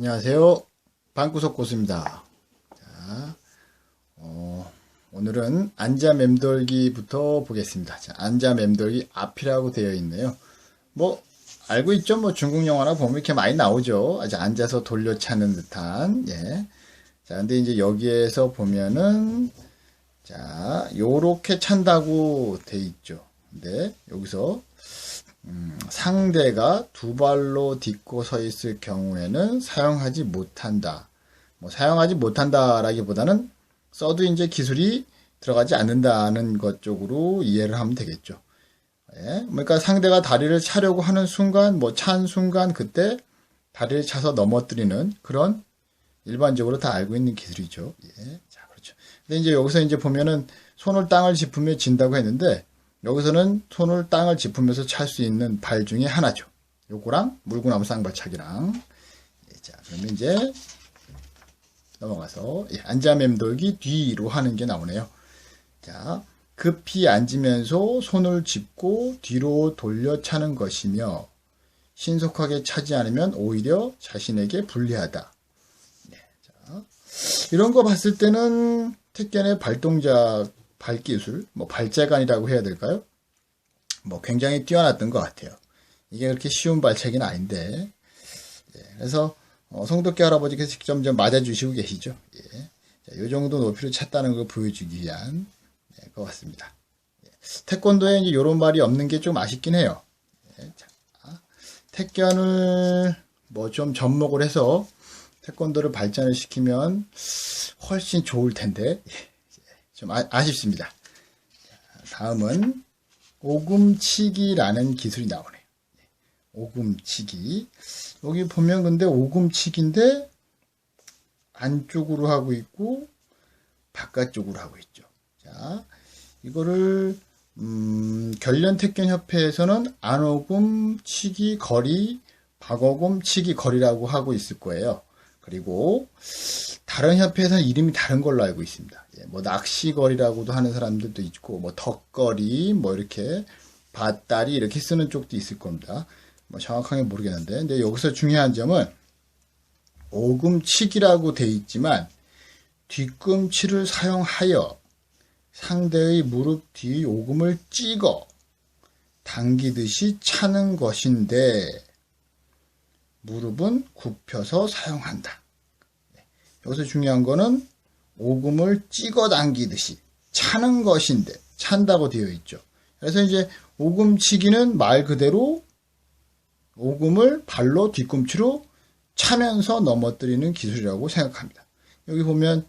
안녕하세요. 방구석 고수입니다. 자, 오늘은 앉아 맴돌기부터 보겠습니다. 자, 앉아 맴돌기 앞이라고 되어 있네요. 뭐 알고 있죠? 뭐 중국 영화나 보면 이렇게 많이 나오죠. 아주 앉아서 돌려차는 듯한. 예. 자, 근데 이제 여기에서 보면은 자, 요렇게 찬다고 돼 있죠. 근데 여기서 상대가 두 발로 딛고 서 있을 경우에는 사용하지 못한다. 뭐 사용하지 못한다라기보다는 써도 이제 기술이 들어가지 않는다는 것 쪽으로 이해를 하면 되겠죠. 예? 그러니까 상대가 다리를 차려고 하는 순간, 뭐 찬 순간 그때 다리를 차서 넘어뜨리는 그런 일반적으로 다 알고 있는 기술이죠. 예. 자, 그렇죠. 근데 이제 여기서 이제 보면은 손을 땅을 짚으며 진다고 했는데 여기서는 손을 땅을 짚으면서 찰 수 있는 발 중에 하나죠. 요거랑 물구나무 쌍발차기랑. 예, 자, 그러면 이제 넘어가서 예, 앉아 맴돌기 뒤로 하는 게 나오네요. 자, 급히 앉으면서 손을 짚고 뒤로 돌려 차는 것이며 신속하게 차지 않으면 오히려 자신에게 불리하다. 네, 자, 이런 거 봤을 때는 택견의 발동작, 발기술, 뭐 발재간이라고 해야 될까요? 뭐 굉장히 뛰어났던 것 같아요. 이게 그렇게 쉬운 발차기는 아닌데, 예, 그래서 송도끼 할아버지께서 직접 좀 맞아주시고 계시죠. 예, 자, 요 정도 높이로 찼다는 걸 보여주기 위한 예, 것 같습니다. 예, 태권도에 이제 이런 말이 없는 게 좀 아쉽긴 해요. 예, 자, 택견을 뭐 좀 접목을 해서 태권도를 발전을 시키면 훨씬 좋을 텐데. 좀 아쉽습니다. 다음은 오금치기라는 기술이 나오네요. 오금치기. 여기 보면 근데 오금치기인데 안쪽으로 하고 있고 바깥쪽으로 하고 있죠. 자, 이거를 결련택견협회에서는 안오금치기 거리, 박오금치기 거리라고 하고 있을 거예요. 그리고 다른 협회에서는 이름이 다른 걸로 알고 있습니다. 예, 뭐 낚시거리라고도 하는 사람들도 있고, 뭐 덕거리, 뭐 이렇게 밭다리 이렇게 쓰는 쪽도 있을 겁니다. 뭐 정확하게 모르겠는데, 근데 여기서 중요한 점은 오금치기라고 돼 있지만 뒤꿈치를 사용하여 상대의 무릎 뒤 오금을 찍어 당기듯이 차는 것인데 무릎은 굽혀서 사용한다. 여기서 중요한 거는 오금을 찍어 당기듯이 차는 것인데 찬다고 되어 있죠. 그래서 이제 오금치기는 말 그대로 오금을 발로 뒤꿈치로 차면서 넘어뜨리는 기술이라고 생각합니다. 여기 보면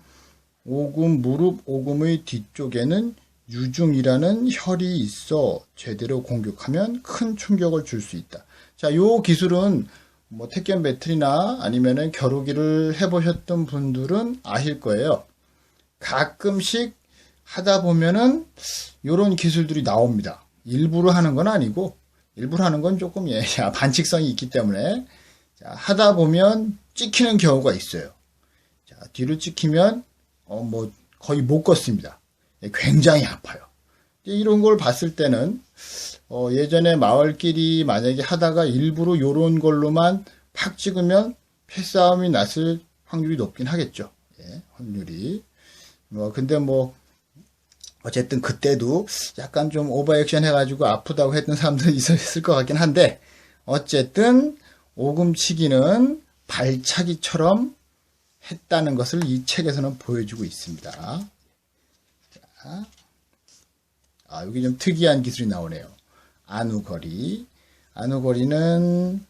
오금, 무릎 오금의 뒤쪽에는 유중이라는 혈이 있어 제대로 공격하면 큰 충격을 줄 수 있다. 자, 요 기술은 뭐 택견 배틀이나 아니면은 겨루기를 해보셨던 분들은 아실 거예요. 가끔씩 하다 보면은 요런 기술들이 나옵니다. 일부러 하는 건 아니고 일부러 하는 건 조금 예, 반칙성이 있기 때문에 자, 하다 보면 찍히는 경우가 있어요. 자, 뒤로 찍히면 뭐 거의 못 걷습니다. 예, 굉장히 아파요. 이런 걸 봤을 때는 예전에 마을끼리 만약에 하다가 일부러 요런 걸로만 팍 찍으면 패싸움이 났을 확률이 높긴 하겠죠. 예, 확률이. 근데 뭐, 어쨌든 그때도 약간 좀 오버액션 해가지고 아프다고 했던 사람들이 있었을 것 같긴 한데, 어쨌든 오금치기는 발차기처럼 했다는 것을 이 책에서는 보여주고 있습니다. 자. 여기 좀 특이한 기술이 나오네요. 안우거리. 안우거리는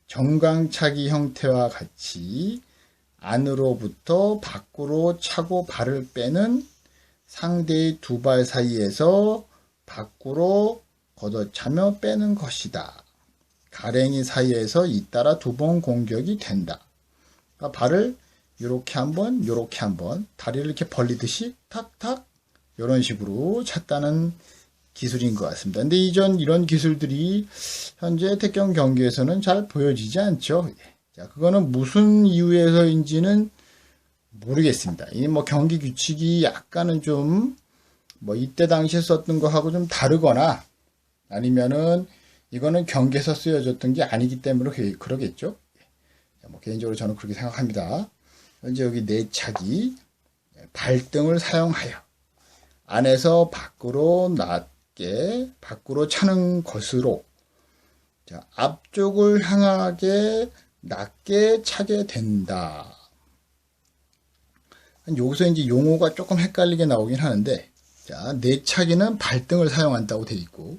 정강차기 형태와 같이 안으로부터 밖으로 차고 발을 빼는 상대의 두 발 사이에서 밖으로 걷어차며 빼는 것이다. 가랭이 사이에서 잇따라 두 번 공격이 된다. 그러니까 발을 요렇게 한번, 요렇게 한번, 다리를 이렇게 벌리듯이 탁탁 이런 식으로 찼다는 기술인 것 같습니다. 근데 이런 기술들이 현재 택견 경기에서는 잘 보여지지 않죠. 자, 그거는 무슨 이유에서인지는 모르겠습니다. 이 뭐 경기 규칙이 약간은 좀 뭐 이때 당시에 썼던 거하고 좀 다르거나 아니면은 이거는 경기에서 쓰여졌던 게 아니기 때문에 그러겠죠. 뭐 개인적으로 저는 그렇게 생각합니다. 현재 여기 내차기, 발등을 사용하여 안에서 밖으로 낮게 밖으로 차는 것으로 자, 앞쪽을 향하게 낮게 차게 된다. 여기서 이제 용어가 조금 헷갈리게 나오긴 하는데, 자, 내차기는 발등을 사용한다고 되어 있고,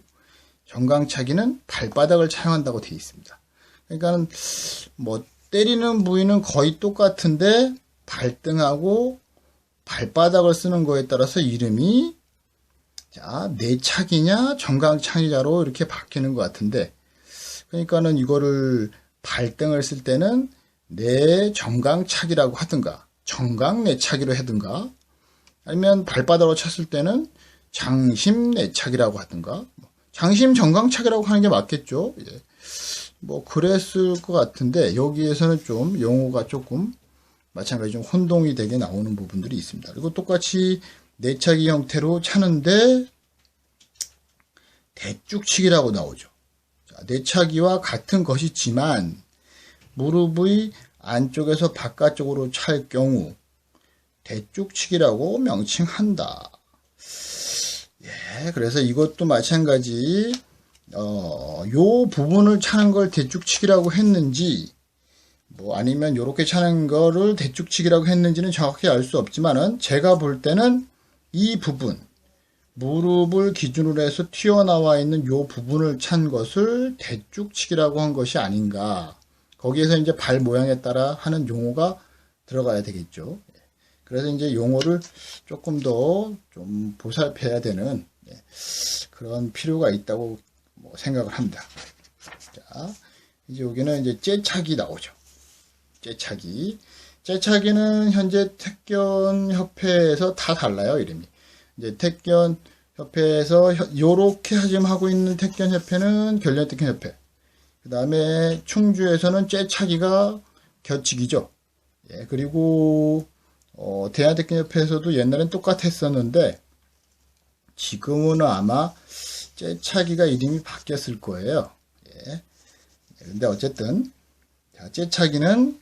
정강차기는 발바닥을 사용한다고 되어 있습니다. 그러니까 뭐 때리는 부위는 거의 똑같은데 발등하고 발바닥을 쓰는 거에 따라서 이름이 자, 내차기냐 정강차기냐로 이렇게 바뀌는 것 같은데, 그러니까는 이거를 발등을 쓸 때는 내정강차기라고 하든가 정강내차기로 하든가, 아니면 발바닥으로 쳤을 때는 장심내차기라고 하든가, 장심 정강차기라고 하는 게 맞겠죠. 예. 뭐 그랬을 것 같은데 여기에서는 좀 용어가 조금 마찬가지로 좀 혼동이 되게 나오는 부분들이 있습니다. 그리고 똑같이 내차기 형태로 차는데 대쭉치기라고 나오죠. 자, 내차기와 같은 것이지만 무릎의 안쪽에서 바깥쪽으로 찰 경우 대쭉치기라고 명칭한다. 예, 그래서 이것도 마찬가지 요 부분을 차는 걸 대쭉치기라고 했는지 뭐 아니면 요렇게 차는 거를 대쭉치기라고 했는지는 정확히 알 수 없지만은 제가 볼 때는 이 부분 무릎을 기준으로 해서 튀어나와 있는 요 부분을 찬 것을 대쭉치기라고 한 것이 아닌가. 거기에서 이제 발 모양에 따라 하는 용어가 들어가야 되겠죠. 그래서 이제 용어를 조금 더 좀 보살펴야 되는 그런 필요가 있다고 생각을 합니다. 자, 이제 여기는 이제 째차기 나오죠. 째차기는 현재 택견협회에서 다 달라요, 이름이. 이제 택견협회에서 요렇게 지금 하고 있는 택견협회는 결련택견협회. 그 다음에 충주에서는 째차기가 겨치기죠. 예, 그리고 대한택견협회에서도 옛날엔 똑같았었는데 지금은 아마 째차기가 이름이 바뀌었을 거예요. 예. 근데 어쨌든 자, 째차기는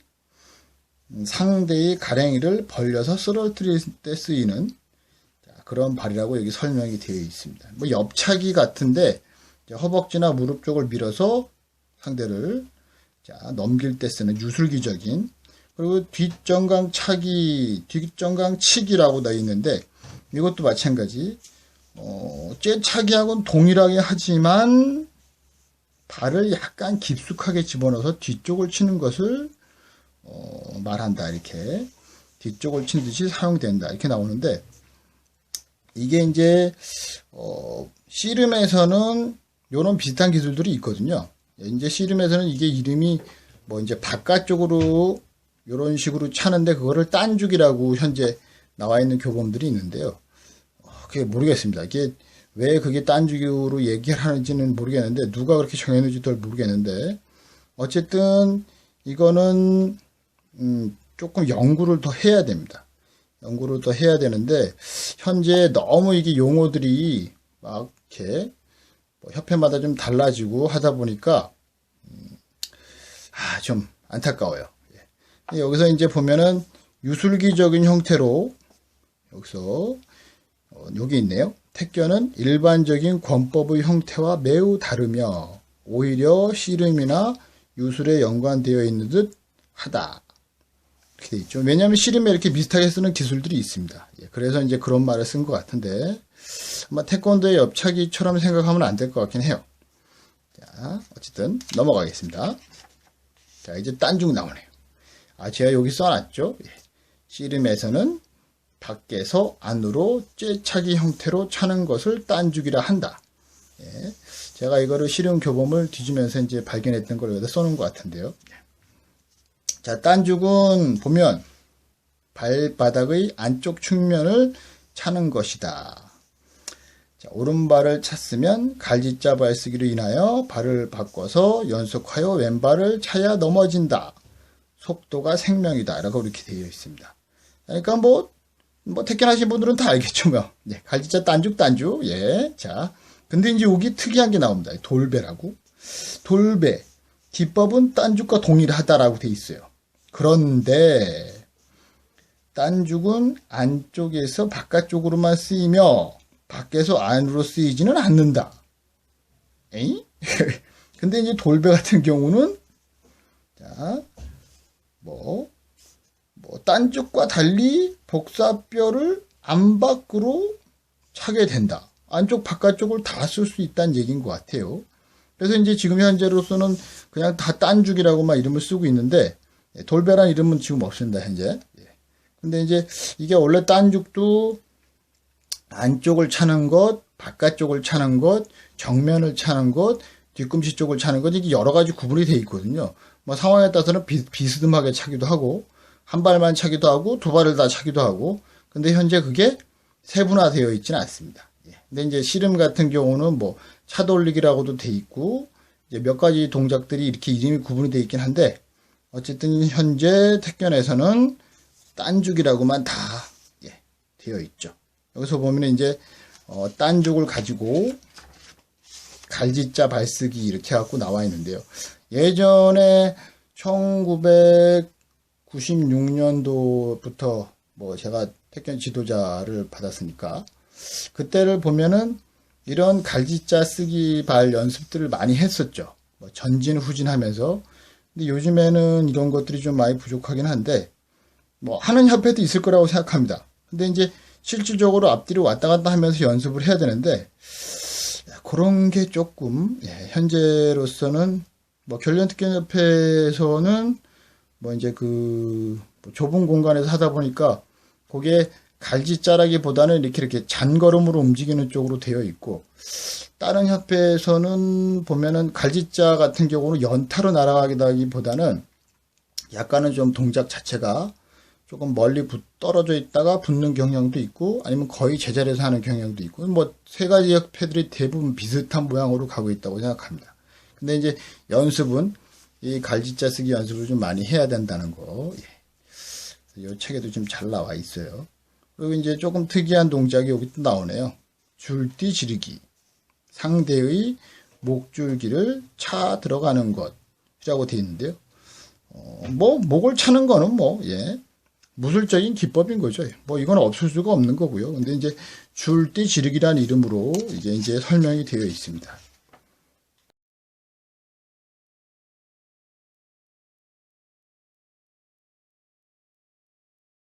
상대의 가랭이를 벌려서 쓰러뜨릴 때 쓰이는 그런 발이라고 여기 설명이 되어 있습니다. 뭐 옆차기 같은데 허벅지나 무릎 쪽을 밀어서 상대를 넘길 때 쓰는 유술기적인, 그리고 뒷정강차기, 뒷정강치기라고 되어 있는데 이것도 마찬가지. 째차기하고는 동일하게 하지만 발을 약간 깊숙하게 집어넣어서 뒤쪽을 치는 것을 말한다. 이렇게 뒤쪽을 친 듯이 사용된다. 이렇게 나오는데 이게 이제 씨름에서는 이런 비슷한 기술들이 있거든요. 이제 씨름에서는 이게 이름이 뭐 이제 바깥쪽으로 이런 식으로 차는데 그거를 딴죽이라고 현재 나와 있는 교범들이 있는데요. 그게 모르겠습니다. 이게 왜 그게 딴죽으로 얘기를 하는지는 모르겠는데 누가 그렇게 정했는지 잘 모르겠는데 어쨌든 이거는 조금 연구를 더 해야 됩니다. 연구를 더 해야 되는데 현재 너무 이게 용어들이 막 이렇게 협회마다 좀 달라지고 하다 보니까 좀 안타까워요. 여기서 이제 보면은 유술기적인 형태로 여기서 여기 있네요. 택견은 일반적인 권법의 형태와 매우 다르며 오히려 씨름이나 유술에 연관되어 있는 듯 하다. 이렇게 돼 있죠. 왜냐하면 씨름에 이렇게 비슷하게 쓰는 기술들이 있습니다. 그래서 이제 그런 말을 쓴 것 같은데 아마 태권도의 옆차기처럼 생각하면 안 될 것 같긴 해요. 자, 어쨌든 넘어가겠습니다. 자, 이제 딴죽 나오네요. 제가 여기 써놨죠. 씨름에서는 밖에서 안으로 째차기 형태로 차는 것을 딴죽이라 한다. 제가 이거를 씨름 교범을 뒤지면서 이제 발견했던 걸 여기다 써놓은 것 같은데요. 자, 딴죽은 보면 발바닥의 안쪽 측면을 차는 것이다. 자, 오른발을 찼으면 갈지자 발쓰기로 인하여 발을 바꿔서 연속하여 왼발을 차야 넘어진다. 속도가 생명이다. 라고 이렇게 되어 있습니다. 그러니까 뭐 택견하신 분들은 다 알겠죠. 갈지자 딴죽. 예. 자, 근데 이제 여기 특이한 게 나옵니다. 돌배라고. 돌배. 기법은 딴죽과 동일하다라고 되어 있어요. 그런데 딴죽은 안쪽에서 바깥쪽으로만 쓰이며 밖에서 안으로 쓰이지는 않는다. 에이? 근데 이제 돌배 같은 경우는 자, 딴죽과 달리 복사뼈를 안 밖으로 차게 된다. 안쪽 바깥쪽을 다 쓸 수 있다는 얘기인 것 같아요. 그래서 이제 지금 현재로서는 그냥 다 딴죽이라고만 이름을 쓰고 있는데 돌배란 이름은 지금 없습니다, 현재. 근데 이제 이게 원래 딴죽도 안쪽을 차는 것, 바깥쪽을 차는 것, 정면을 차는 것, 뒤꿈치 쪽을 차는 것, 이게 여러 가지 구분이 되어 있거든요. 뭐 상황에 따라서는 비스듬하게 차기도 하고, 한 발만 차기도 하고, 두 발을 다 차기도 하고, 근데 현재 그게 세분화되어 있지는 않습니다. 근데 이제 씨름 같은 경우는 뭐 차돌리기라고도 돼 있고, 이제 몇 가지 동작들이 이렇게 이름이 구분이 되어 있긴 한데, 어쨌든 현재 택견에서는 딴죽이라고만 다 되어 있죠. 여기서 보면 이제 딴죽을 가지고 갈지자 발쓰기 이렇게 갖고 나와 있는데요. 예전에 1996년도부터 뭐 제가 택견 지도자를 받았으니까 그때를 보면은 이런 갈지자 쓰기 발 연습들을 많이 했었죠. 뭐 전진 후진 하면서. 근데 요즘에는 이런 것들이 좀 많이 부족하긴 한데 뭐 하는 협회도 있을 거라고 생각합니다. 근데 이제 실질적으로 앞뒤로 왔다 갔다 하면서 연습을 해야 되는데 그런 게 조금 현재로서는 뭐 결련특견협회에서는 뭐 이제 뭐 좁은 공간에서 하다 보니까 그게 갈지자라기보다는 이렇게 잔걸음으로 움직이는 쪽으로 되어 있고 다른 협회에서는 보면은 갈지자 같은 경우는 연타로 날아가기보다는 약간은 좀 동작 자체가 조금 멀리 떨어져 있다가 붙는 경향도 있고 아니면 거의 제자리에서 하는 경향도 있고 뭐 세 가지 협회들이 대부분 비슷한 모양으로 가고 있다고 생각합니다. 근데 이제 연습은 이 갈지자 쓰기 연습을 좀 많이 해야 된다는 거. 이 책에도 좀 잘 나와 있어요. 그리고 이제 조금 특이한 동작이 여기 또 나오네요. 줄띠 지르기. 상대의 목줄기를 차 들어가는 것이라고 되어 있는데요. 뭐 목을 차는 거는 무술적인 기법인 거죠. 뭐 이건 없을 수가 없는 거고요. 근데 이제 줄띠 지르기라는 이름으로 이게 이제 설명이 되어 있습니다.